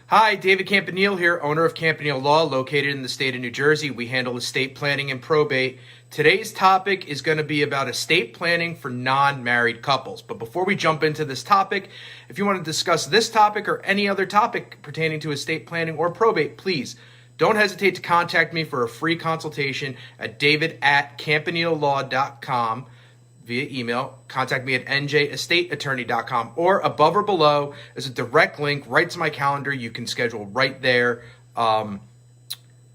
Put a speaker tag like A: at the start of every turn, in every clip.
A: Hi, David Campanile here, owner of Campanile Law, located in the state of New Jersey. We handle estate planning and probate. Today's topic is going to be about estate planning for non-married couples. But before we jump into this topic, if you want to discuss this topic or any other topic pertaining to estate planning or probate, please don't hesitate to contact me for a free consultation at david@campanilelaw.com. via email. Contact me at njestateattorney.com, or above or below is a direct link right to my calendar. You can schedule right there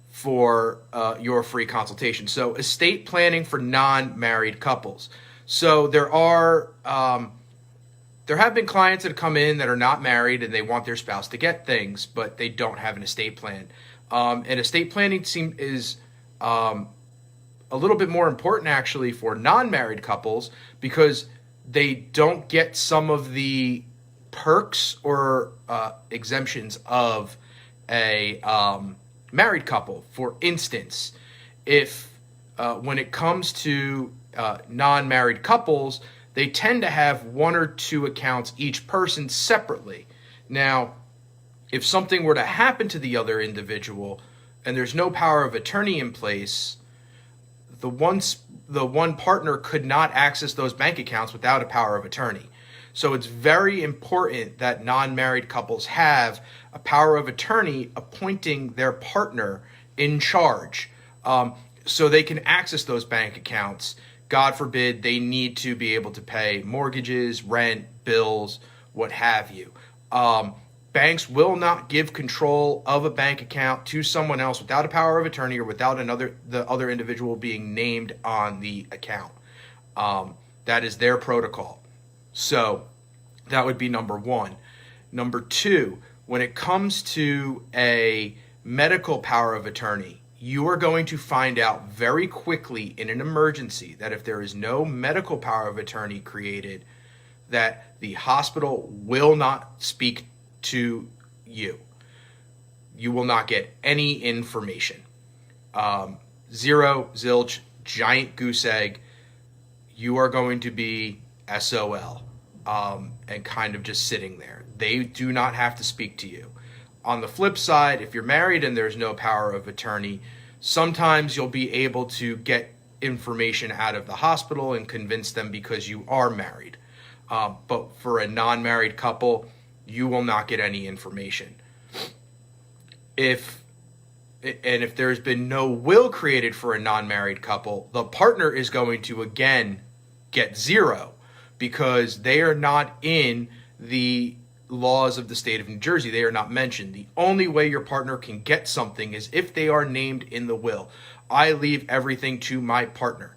A: for your free consultation. So estate planning for non-married couples. So there have been clients that have come in that are not married and they want their spouse to get things, but they don't have an estate plan. And estate planning is a little bit more important actually for non-married couples, because they don't get some of the perks or exemptions of a married couple. For instance, if when it comes to non-married couples, they tend to have one or two accounts each person separately. Now, if something were to happen to the other individual and there's no power of attorney in place, the one partner could not access those bank accounts without a power of attorney. So it's very important that non-married couples have a power of attorney appointing their partner in charge, so they can access those bank accounts. God forbid they need to be able to pay mortgages, rent, bills, what have you. Banks will not give control of a bank account to someone else without a power of attorney or without the other individual being named on the account. That is their protocol. So that would be number one. Number two, when it comes to a medical power of attorney, you are going to find out very quickly in an emergency that if there is no medical power of attorney created, that the hospital will not speak to you. You will not get any information. Zero, zilch, giant goose egg. You are going to be SOL, and kind of just sitting there. They do not have to speak to you. On the flip side, if you're married and there's no power of attorney, sometimes you'll be able to get information out of the hospital and convince them because you are married. But for a non-married couple, you will not get any information. If there's been no will created for a non-married couple, the partner is going to again get zero, because they are not in the laws of the state of New Jersey. They are not mentioned. The only way your partner can get something is if they are named in the will. I leave everything to my partner.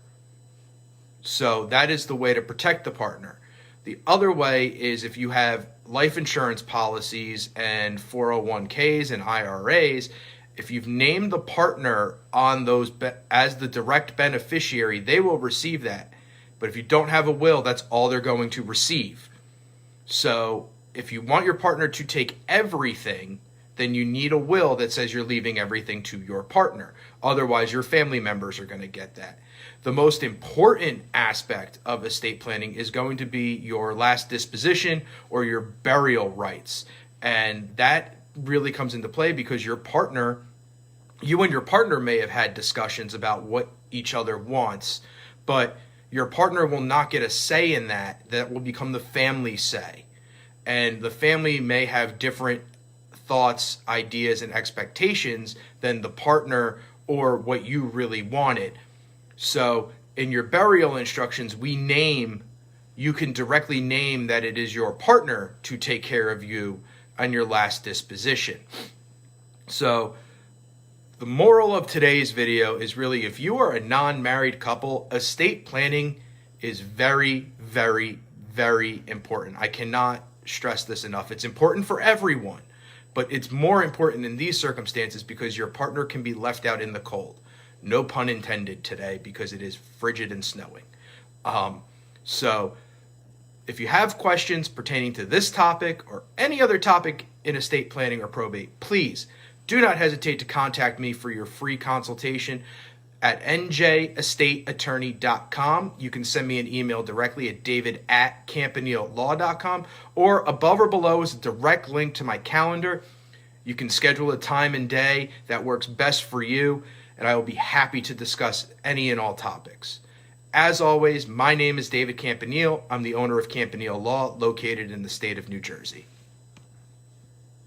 A: So that is the way to protect the partner. The other way is if you have life insurance policies and 401ks and IRAs, if you've named the partner on those as the direct beneficiary, they will receive that. But if you don't have a will, that's all they're going to receive. So if you want your partner to take everything, then you need a will that says you're leaving everything to your partner. Otherwise, your family members are going to get that. The most important aspect of estate planning is going to be your last disposition or your burial rights. And that really comes into play because you and your partner may have had discussions about what each other wants, but your partner will not get a say in that. That will become the family say. And the family may have different thoughts, ideas, and expectations than the partner or what you really wanted. So in your burial instructions, you can directly name that it is your partner to take care of you on your last disposition. So the moral of today's video is really, if you are a non-married couple, estate planning is very, very, very important. I cannot stress this enough. It's important for everyone, but it's more important in these circumstances because your partner can be left out in the cold. No pun intended today, because it is frigid and snowing. So if you have questions pertaining to this topic or any other topic in estate planning or probate, please do not hesitate to contact me for your free consultation at njestateattorney.com. You can send me an email directly at david@campanilelaw.com, or above or below is a direct link to my calendar. You can schedule a time and day that works best for you, and I will be happy to discuss any and all topics. As always, my name is David Campanile. I'm the owner of Campanile Law, located in the state of New Jersey.